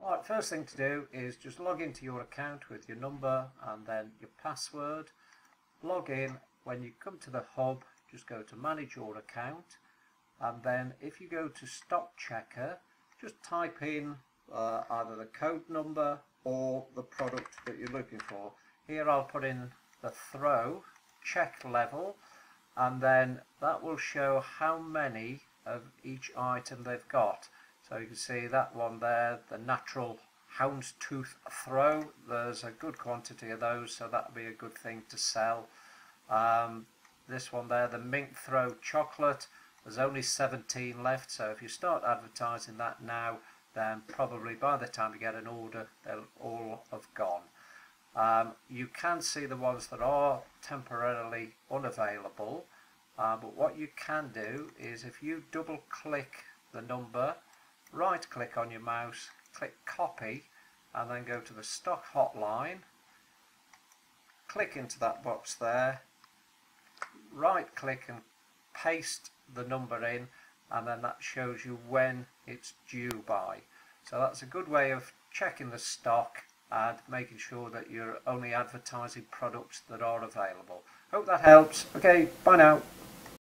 Alright, first thing to do is just log into your account with your number and then your password. Log in. When you come to the hub, just go to manage your account, and then if you go to stock checker, just type in either the code number or the product that you're looking for. Here I'll put in the throw check level, and then that will show how many of each item they've got. So you can see that one there, the natural houndstooth throw, there's a good quantity of those, so that would be a good thing to sell. This one there, the mink throw chocolate, there's only 17 left, so if you start advertising that now, then probably by the time you get an order they'll all have gone. You can see the ones that are temporarily unavailable, but what you can do is if you double click the number, right click on your mouse, click copy, and then go to the stock hotline, click into that box there, right click and paste the number in, and then that shows you when it's due by. So that's a good way of checking the stock and making sure that you're only advertising products that are available. Hope that helps. Okay, bye now.